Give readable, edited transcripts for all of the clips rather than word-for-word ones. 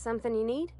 Something you need?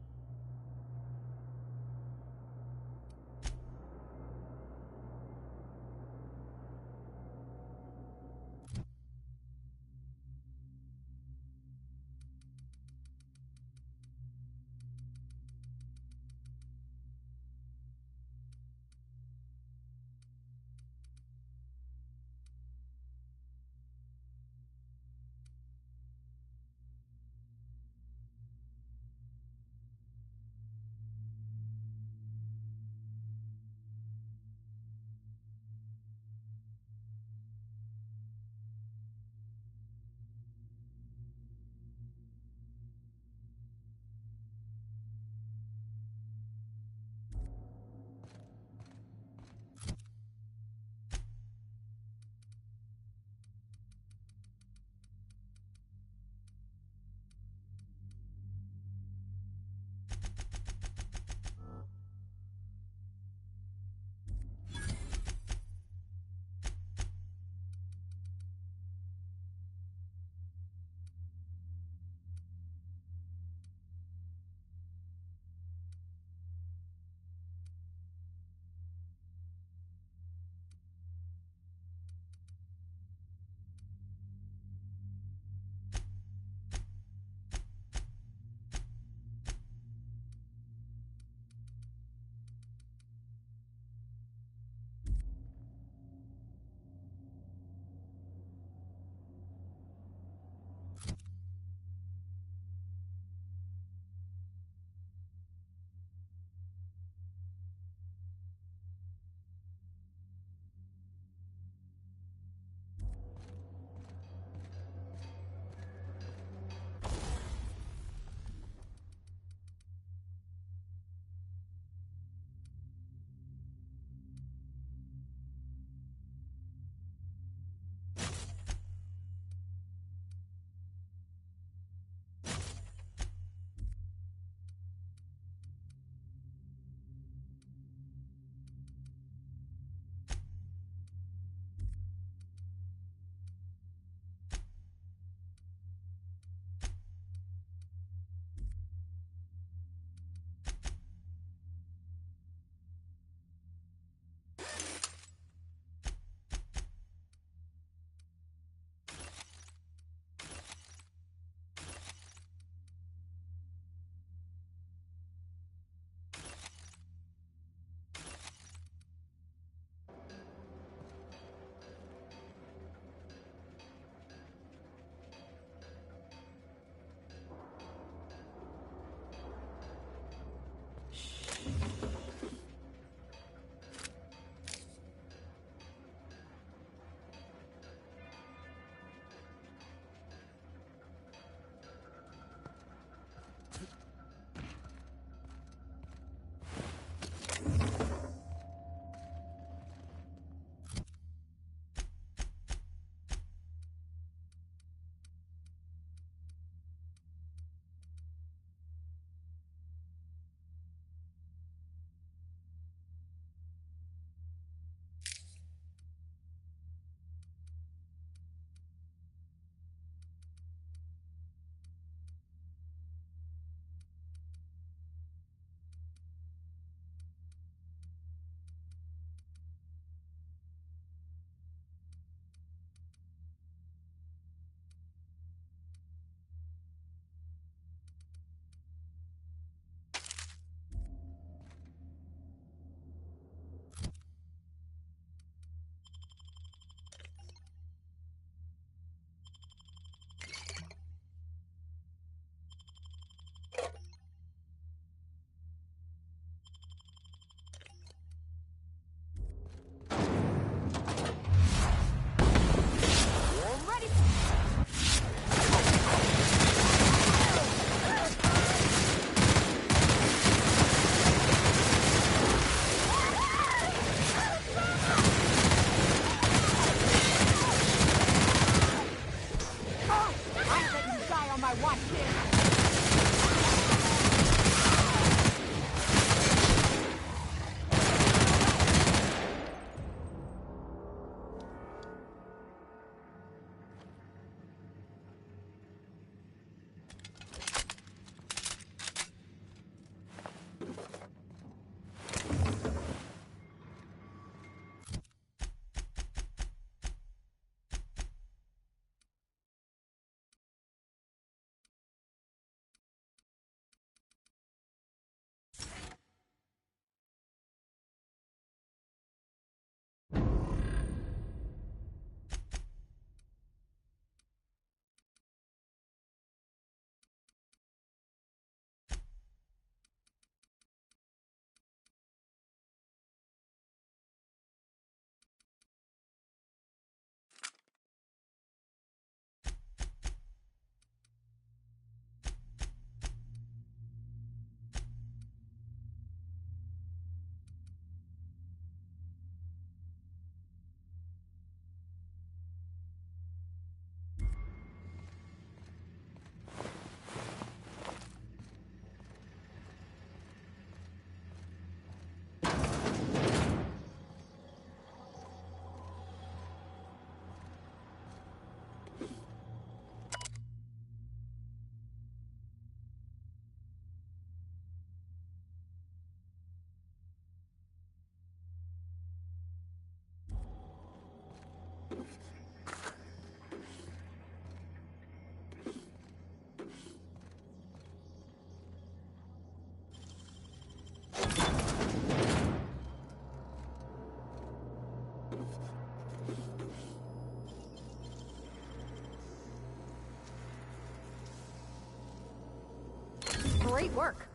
Great work.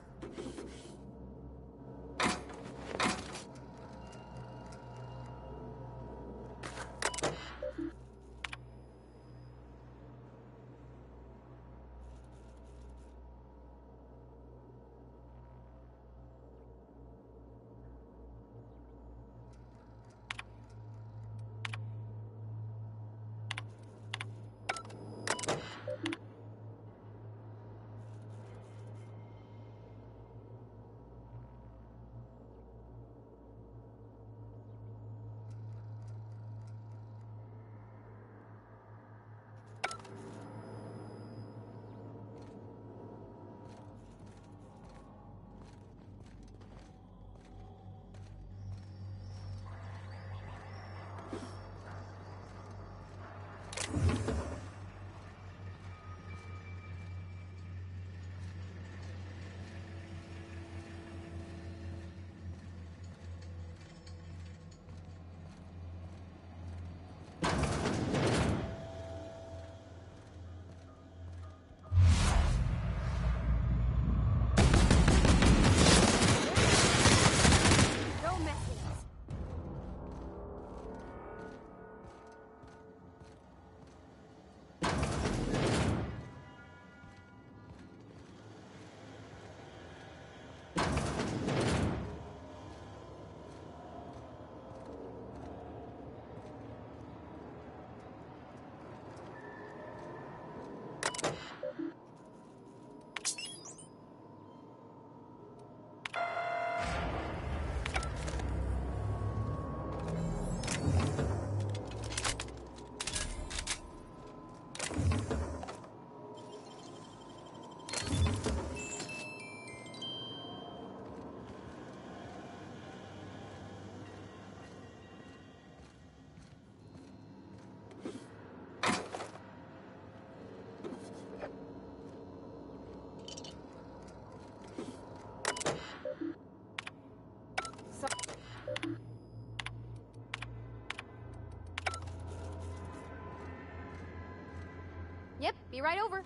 Yep, be right over.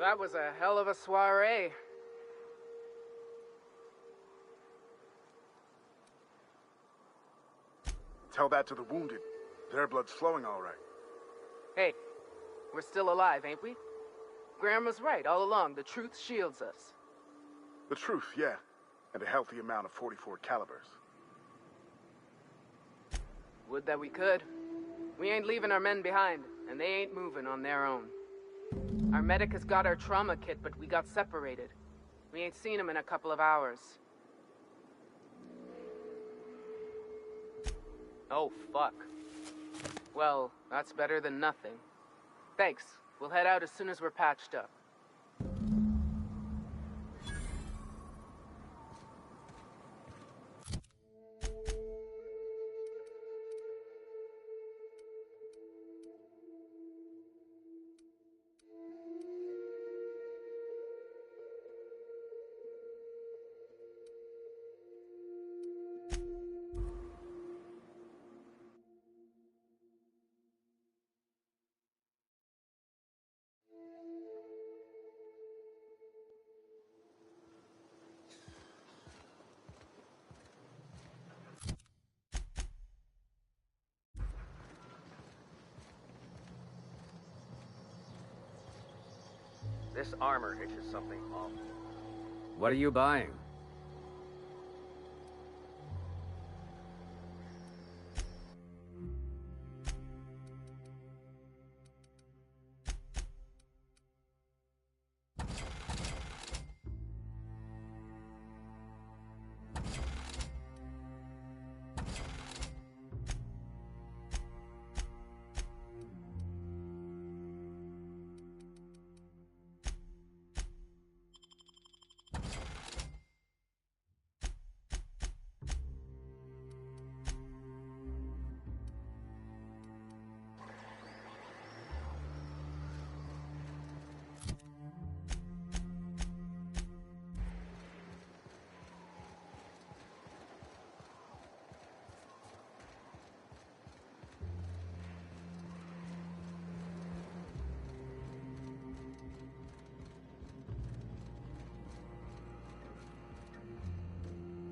That was a hell of a soiree. Tell that to the wounded. Their blood's flowing all right. Hey, we're still alive, ain't we? Graham was right all along. The truth shields us. The truth, yeah. And a healthy amount of 44 calibers. Would that we could. We ain't leaving our men behind, and they ain't moving on their own. Our medic has got our trauma kit, but we got separated. We ain't seen him in a couple of hours. Oh, fuck. Well, that's better than nothing. Thanks. We'll head out as soon as we're patched up. This armor hitches something off. What are you buying?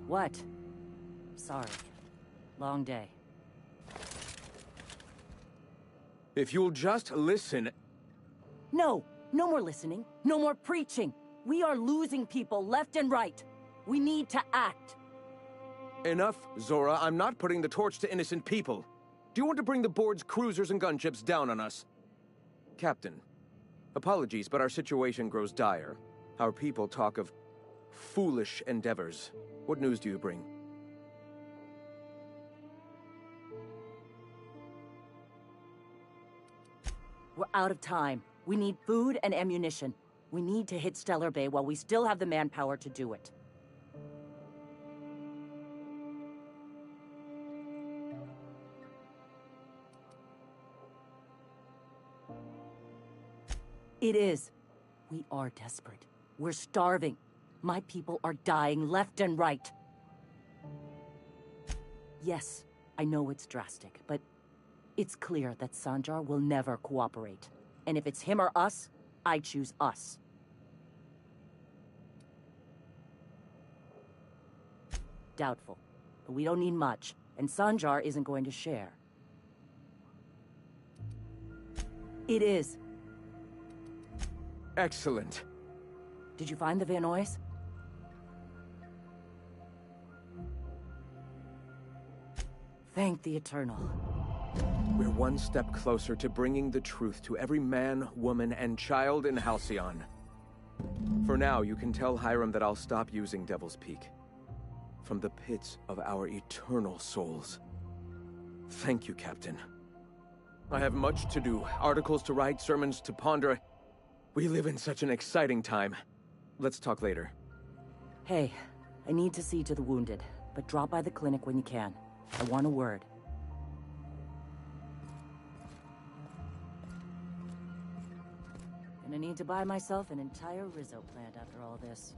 What? Sorry. Long day. If you'll just listen... No! No more listening. No more preaching. We are losing people left and right. We need to act. Enough, Zora. I'm not putting the torch to innocent people. Do you want to bring the board's cruisers and gunships down on us? Captain, apologies, but our situation grows dire. Our people talk of foolish endeavors. What news do you bring? We're out of time. We need food and ammunition. We need to hit Stellar Bay while we still have the manpower to do it. It is. We are desperate. We're starving. My people are dying left and right. Yes, I know it's drastic, but it's clear that Sanjar will never cooperate. And if it's him or us, I choose us. Doubtful. But we don't need much, and Sanjar isn't going to share. It is. Excellent. Did you find the Vanois? Thank the Eternal. We're one step closer to bringing the truth to every man, woman, and child in Halcyon. For now, you can tell Hiram that I'll stop using Devil's Peak. From the pits of our eternal souls. Thank you, Captain. I have much to do, articles to write, sermons to ponder. We live in such an exciting time. Let's talk later. Hey, I need to see to the wounded, but drop by the clinic when you can. I want a word. Gonna need to buy myself an entire Rizzo plant after all this.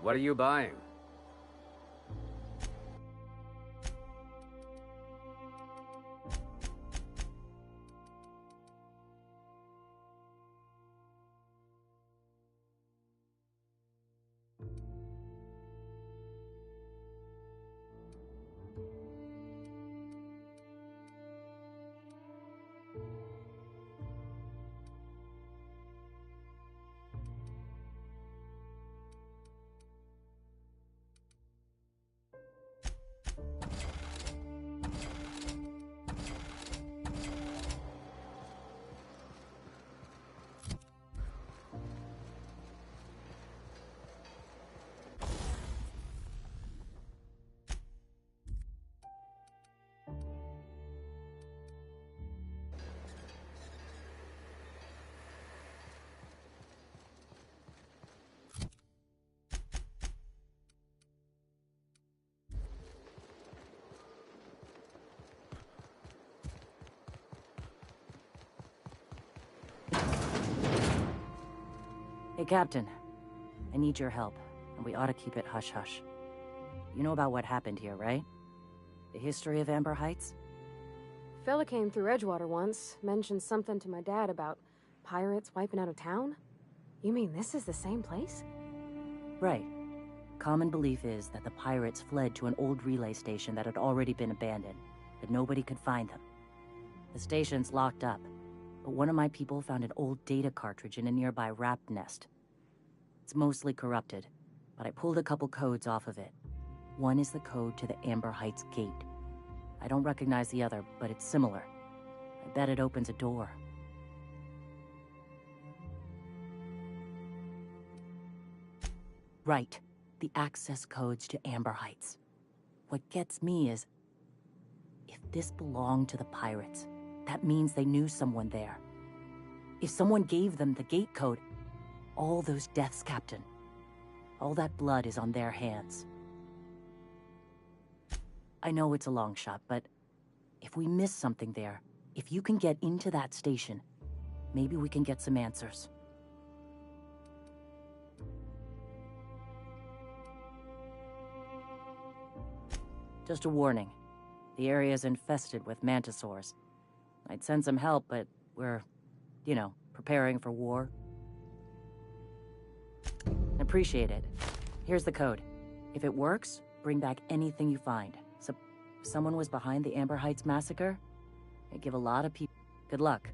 What are you buying? Hey, Captain. I need your help, and we ought to keep it hush-hush. You know about what happened here, right? The history of Amber Heights? Fella came through Edgewater once, mentioned something to my dad about pirates wiping out a town. You mean this is the same place? Right. Common belief is that the pirates fled to an old relay station that had already been abandoned, but nobody could find them. The station's locked up, but one of my people found an old data cartridge in a nearby rat nest. It's mostly corrupted, but I pulled a couple codes off of it. One is the code to the Amber Heights gate. I don't recognize the other, but it's similar. I bet it opens a door. Right. The access codes to Amber Heights. What gets me is, if this belonged to the pirates, that means they knew someone there. If someone gave them the gate code, all those deaths, Captain, all that blood is on their hands. I know it's a long shot, but if we miss something there, if you can get into that station, maybe we can get some answers. Just a warning. The area's infested with mantisaurs. I'd send some help, but we're, preparing for war. Appreciate it. Here's the code. If it works, bring back anything you find. So, if someone was behind the Amber Heights massacre, it'd give a lot of people... Good luck.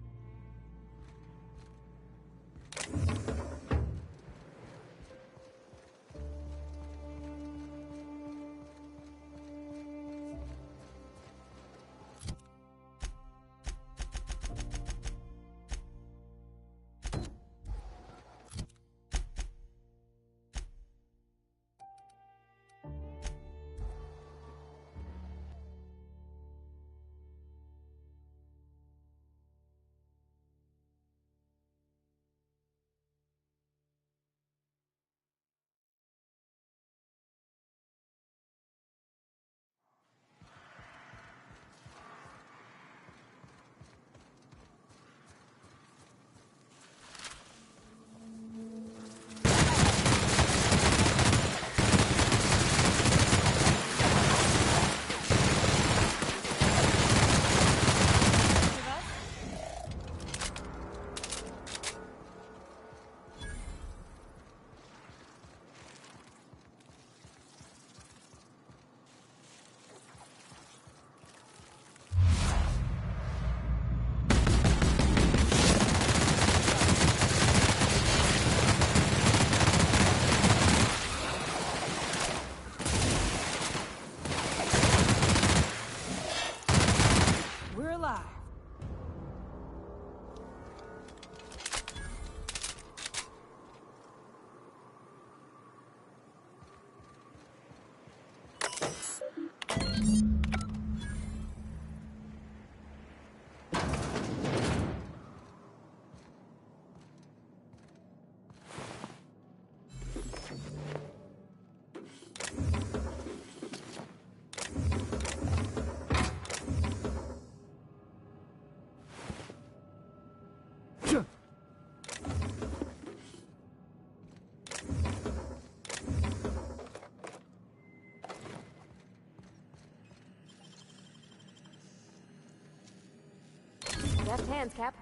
Deft hands, Cap.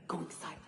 Going silent.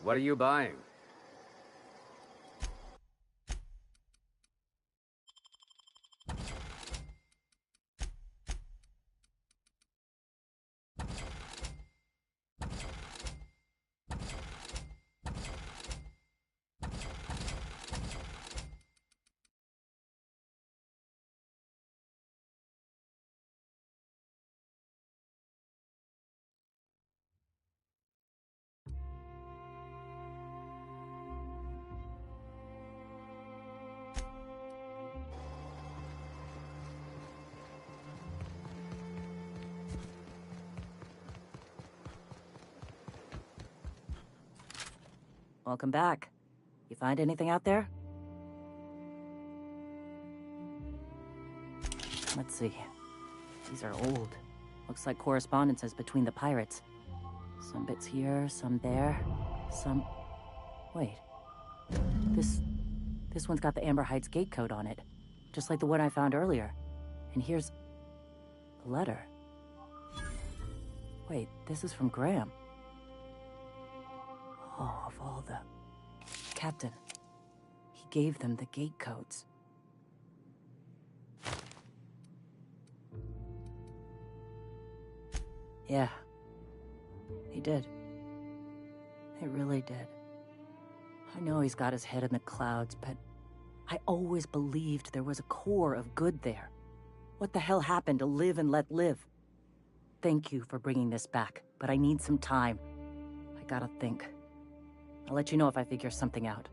What are you buying? Welcome back. You find anything out there? Let's see. These are old. Looks like correspondences between the pirates. Some bits here, some there, some... Wait. This one's got the Amber Heights gate code on it. Just like the one I found earlier. And here's... letter. Wait, this is from Graham. Oh, of all the... Captain, he gave them the gate codes. Yeah, he did. He really did. I know he's got his head in the clouds, but I always believed there was a core of good there. What the hell happened to live and let live? Thank you for bringing this back, but I need some time. I gotta think. I'll let you know if I figure something out.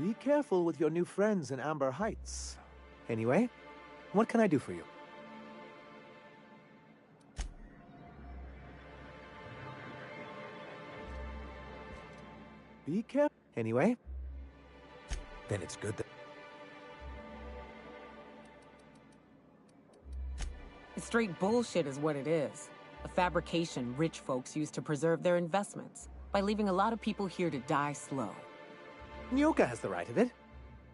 Be careful with your new friends in Amber Heights. Anyway, what can I do for you? Be careful. Anyway, then it's good that... It's straight bullshit is what it is. A fabrication rich folks use to preserve their investments by leaving a lot of people here to die slow. Nyoka has the right of it.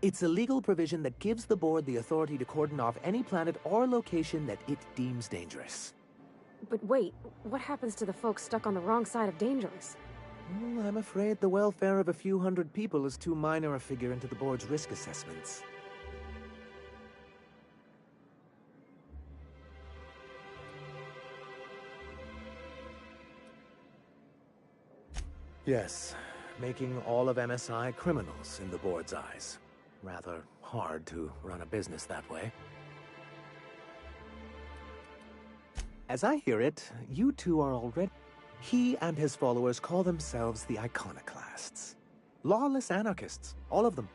It's a legal provision that gives the board the authority to cordon off any planet or location that it deems dangerous. But wait, what happens to the folks stuck on the wrong side of dangerous? Well, I'm afraid the welfare of a few hundred people is too minor a figure into the board's risk assessments. Yes, making all of MSI criminals in the board's eyes. Rather hard to run a business that way. As I hear it, you two are already... He and his followers call themselves the iconoclasts. Lawless anarchists, all of them.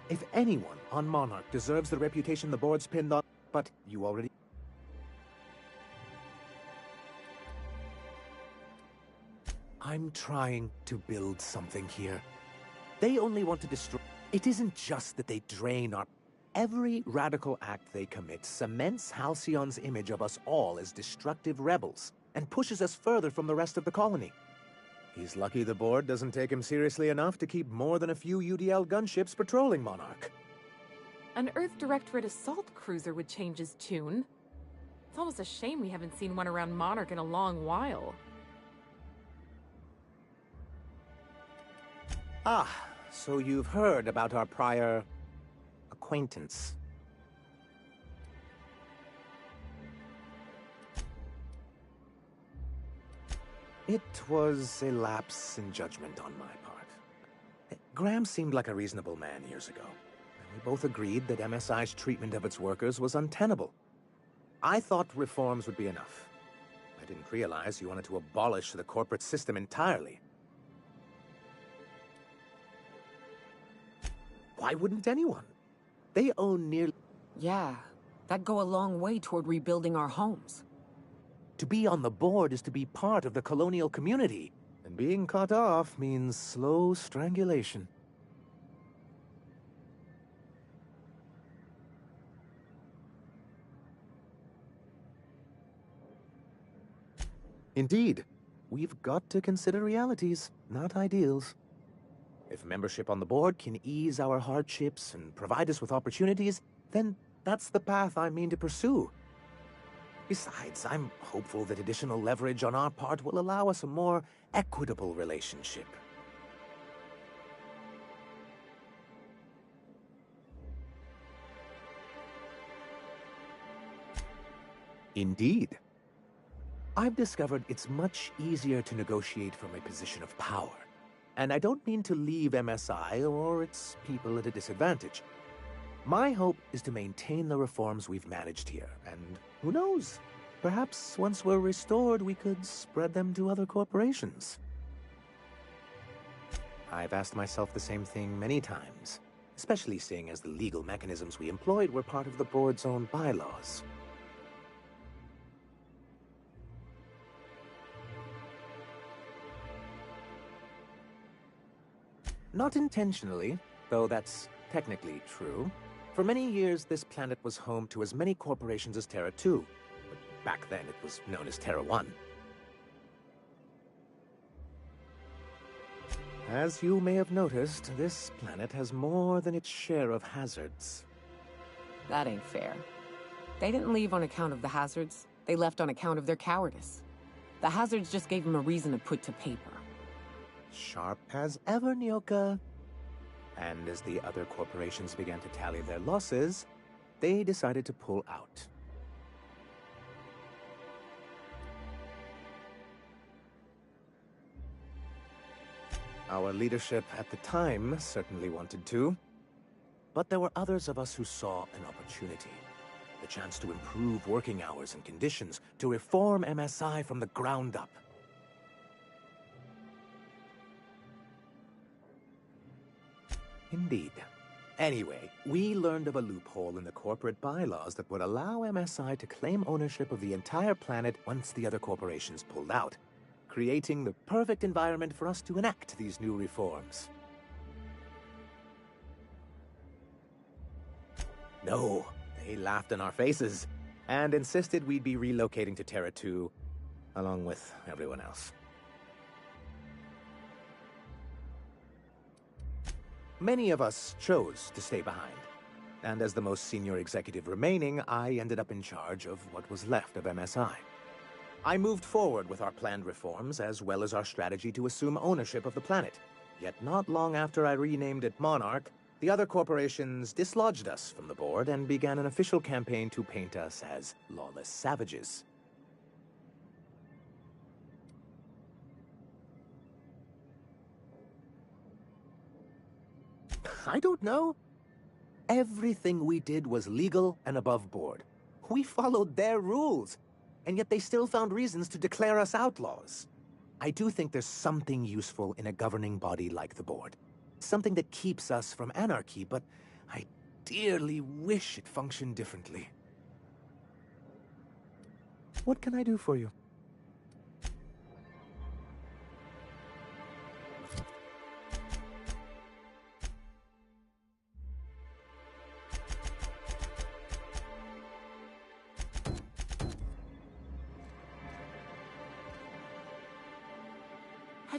If anyone on Monarch deserves the reputation the board's pinned on... But you already... I'm trying to build something here. They only want to destroy... It isn't just that they drain our... Every radical act they commit cements Halcyon's image of us all as destructive rebels, and pushes us further from the rest of the colony. He's lucky the board doesn't take him seriously enough to keep more than a few UDL gunships patrolling Monarch. An Earth Directorate assault cruiser would change his tune. It's almost a shame we haven't seen one around Monarch in a long while. Ah, so you've heard about our prior... acquaintance. It was a lapse in judgment on my part. Graham seemed like a reasonable man years ago, and we both agreed that MSI's treatment of its workers was untenable. I thought reforms would be enough. I didn't realize you wanted to abolish the corporate system entirely. Why wouldn't anyone? They own nearly... Yeah, that'd go a long way toward rebuilding our homes. To be on the board is to be part of the colonial community, and being cut off means slow strangulation. Indeed, we've got to consider realities, not ideals. If membership on the board can ease our hardships and provide us with opportunities, then that's the path I mean to pursue. Besides, I'm hopeful that additional leverage on our part will allow us a more equitable relationship. Indeed. I've discovered it's much easier to negotiate from a position of power. And I don't mean to leave MSI or its people at a disadvantage. My hope is to maintain the reforms we've managed here, and who knows? Perhaps once we're restored, we could spread them to other corporations. I've asked myself the same thing many times, especially seeing as the legal mechanisms we employed were part of the board's own bylaws. Not intentionally, though that's technically true. For many years, this planet was home to as many corporations as Terra 2. But back then, it was known as Terra 1. As you may have noticed, this planet has more than its share of hazards. That ain't fair. They didn't leave on account of the hazards. They left on account of their cowardice. The hazards just gave them a reason to put to paper. Sharp as ever, Nyoka. And as the other corporations began to tally their losses, they decided to pull out. Our leadership at the time certainly wanted to, but there were others of us who saw an opportunity. The chance to improve working hours and conditions, to reform MSI from the ground up. Indeed. Anyway, we learned of a loophole in the corporate bylaws that would allow MSI to claim ownership of the entire planet once the other corporations pulled out, creating the perfect environment for us to enact these new reforms. No, they laughed in our faces and insisted we'd be relocating to Terra 2, along with everyone else. Many of us chose to stay behind, and as the most senior executive remaining, I ended up in charge of what was left of MSI. I moved forward with our planned reforms, as well as our strategy to assume ownership of the planet. Yet not long after I renamed it Monarch, the other corporations dislodged us from the board and began an official campaign to paint us as lawless savages. I don't know. Everything we did was legal and above board. We followed their rules, and yet they still found reasons to declare us outlaws. I do think there's something useful in a governing body like the board. Something that keeps us from anarchy, but I dearly wish it functioned differently. What can I do for you?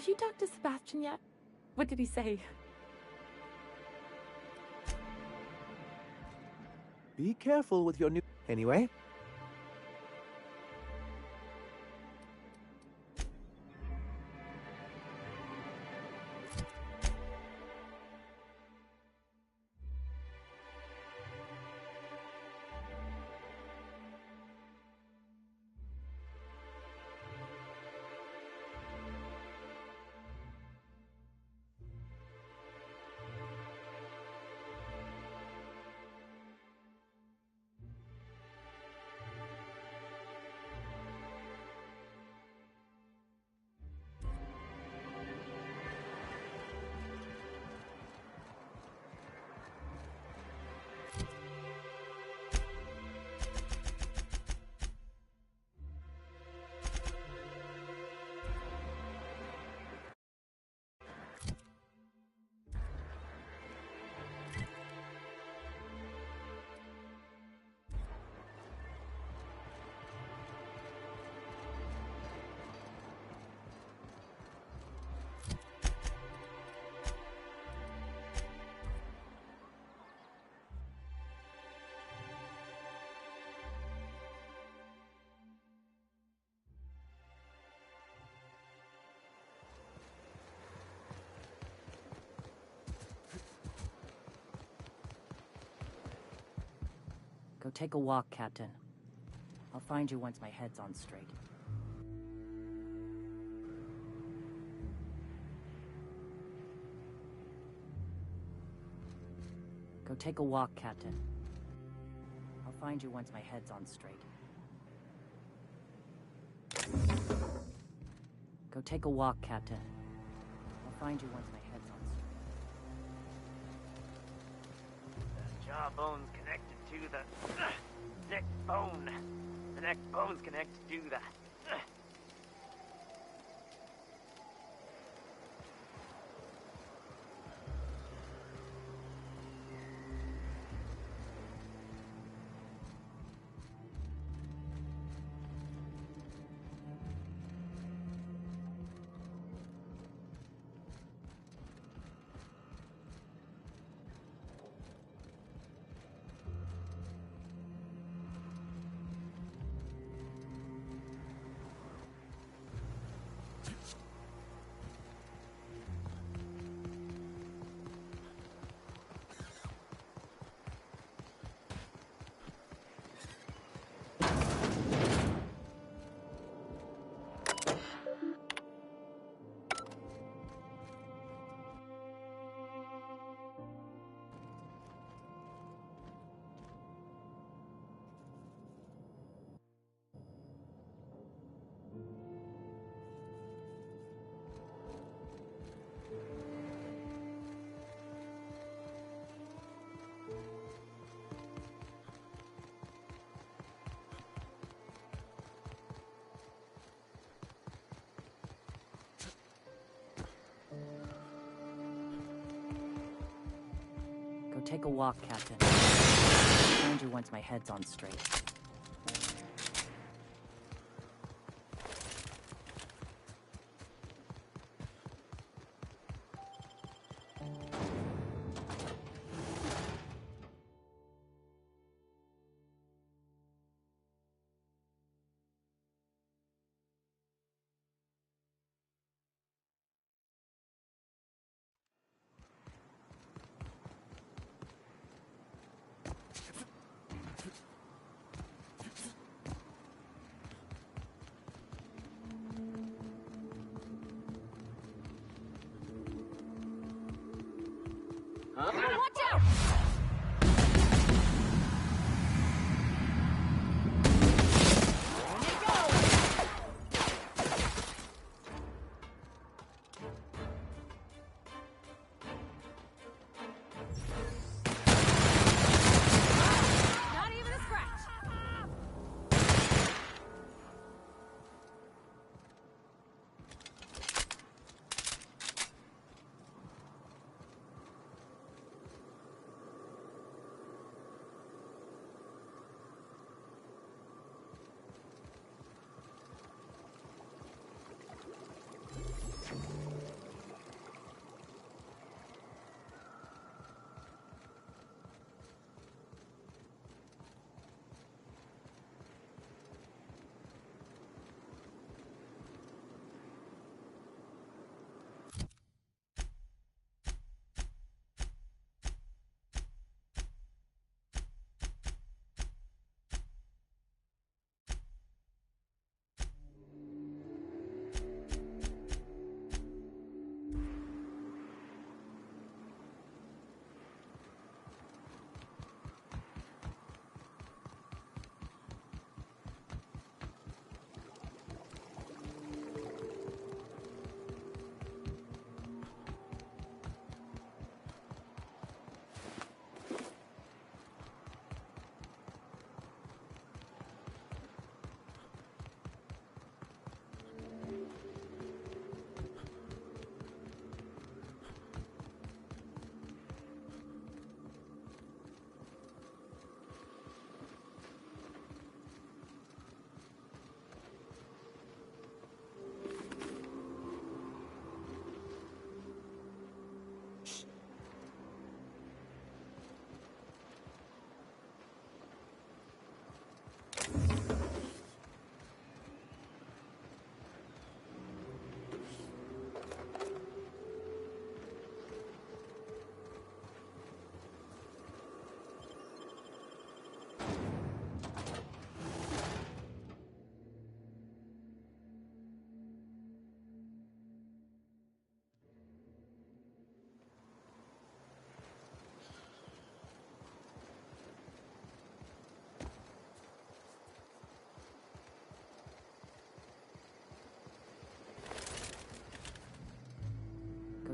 Have you talked to Sebastian yet? What did he say? Be careful with your new... Anyway. Go take a walk, Captain. I'll find you once my head's on straight. Go take a walk, Captain. I'll find you once my head's on straight. Go take a walk, Captain. I'll find you once my head's on straight. The jawbone's connected to the neck bone. The neck bone's connected to the... Go take a walk, Captain. I'll find you once my head's on straight. Watch out! Not even a scratch.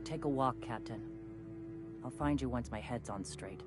take a walk, Captain. I'll find you once my head's on straight.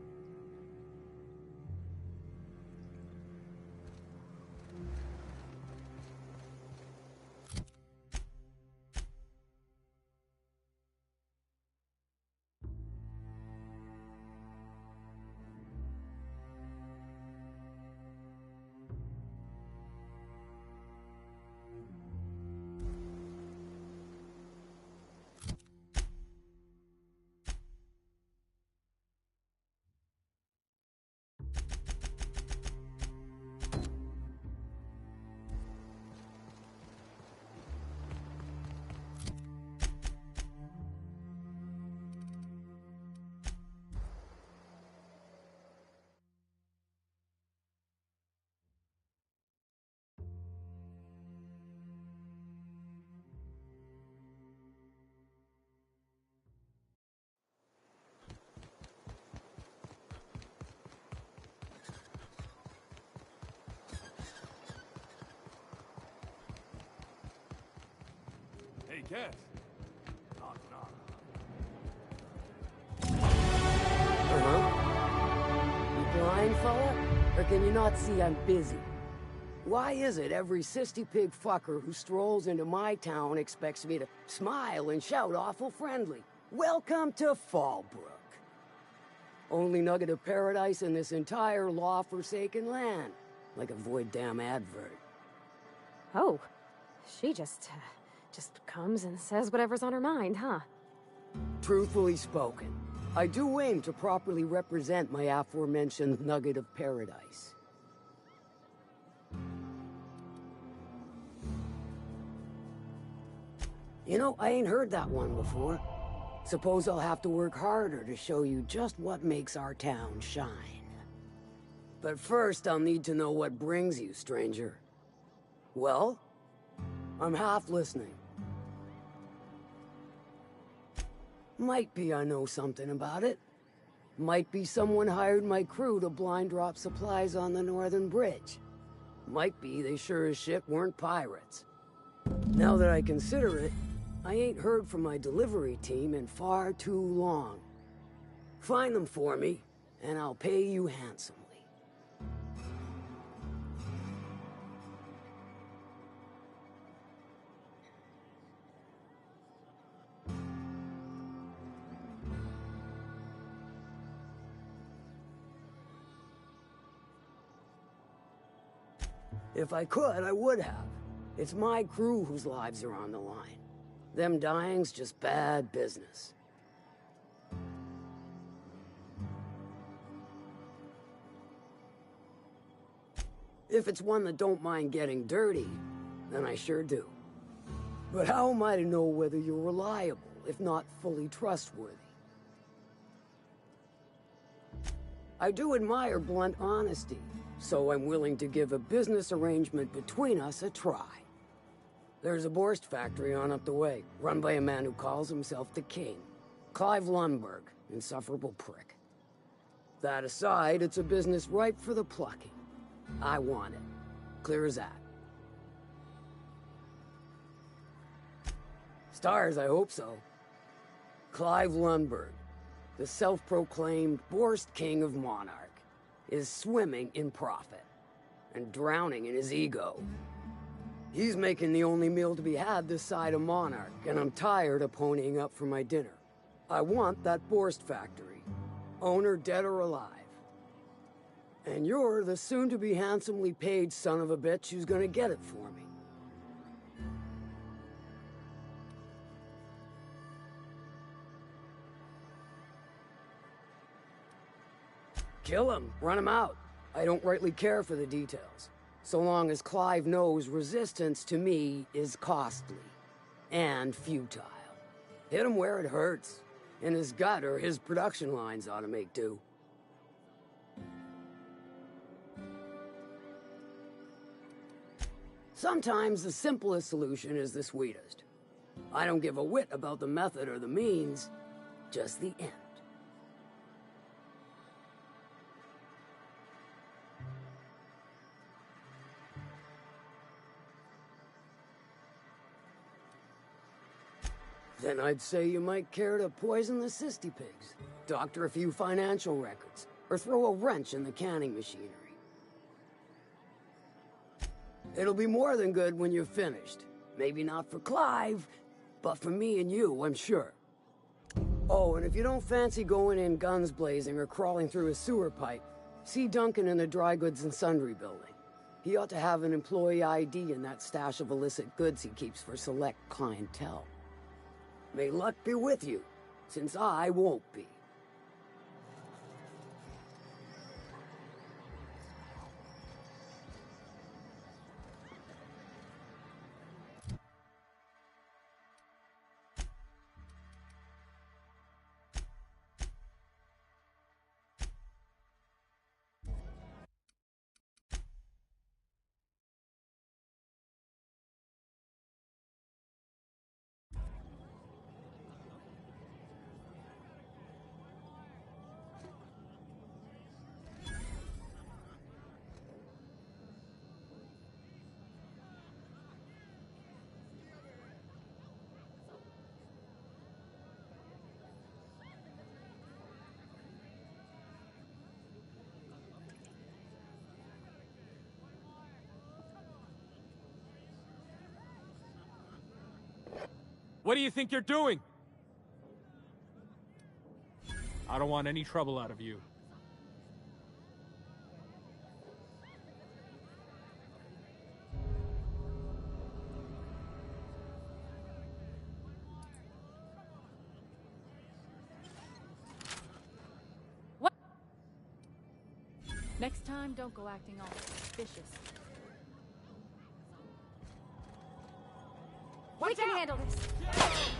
Hey, Cass. Knock, knock. You blind fella? Or can you not see I'm busy? Why is it every sissy pig fucker who strolls into my town expects me to smile and shout awful friendly? Welcome to Fallbrook. Only nugget of paradise in this entire law-forsaken land. Like a void damn advert. Oh, she just comes and says whatever's on her mind, huh? Truthfully spoken, I do aim to properly represent my aforementioned nugget of paradise. You know, I ain't heard that one before. Suppose I'll have to work harder to show you just what makes our town shine. But first, I'll need to know what brings you, stranger. Well, I'm half listening. Might be I know something about it. Might be someone hired my crew to blind drop supplies on the Northern Bridge. Might be they sure as shit weren't pirates. Now that I consider it, I ain't heard from my delivery team in far too long. Find them for me, and I'll pay you handsomely. If I could, I would have. It's my crew whose lives are on the line. Them dying's just bad business. If it's one that don't mind getting dirty, then I sure do. But how am I to know whether you're reliable, if not fully trustworthy? I do admire blunt honesty, so I'm willing to give a business arrangement between us a try. There's a Borst factory on up the way, run by a man who calls himself the King. Clive Lundberg, insufferable prick. That aside, it's a business ripe for the plucking. I want it. Clear as that. Stars, I hope so. Clive Lundberg, the self-proclaimed Borst King of Monarch, is swimming in profit and drowning in his ego. He's making the only meal to be had this side of Monarch, and I'm tired of ponying up for my dinner. I want that Borst factory, owner dead or alive. And you're the soon-to-be handsomely paid son of a bitch who's gonna get it for me. Kill him, run him out. I don't rightly care for the details. So long as Clive knows resistance to me is costly and futile. Hit him where it hurts. In his gut, or his production lines ought to make do. Sometimes the simplest solution is the sweetest. I don't give a whit about the method or the means, just the end. Then I'd say you might care to poison the cysty pigs, doctor a few financial records, or throw a wrench in the canning machinery. It'll be more than good when you're finished. Maybe not for Clive, but for me and you, I'm sure. Oh, and if you don't fancy going in guns blazing or crawling through a sewer pipe, see Duncan in the dry goods and sundry building. He ought to have an employee ID in that stash of illicit goods he keeps for select clientele. May luck be with you, since I won't be. What do you think you're doing? I don't want any trouble out of you. What? Next time, don't go acting all suspicious. We can handle this.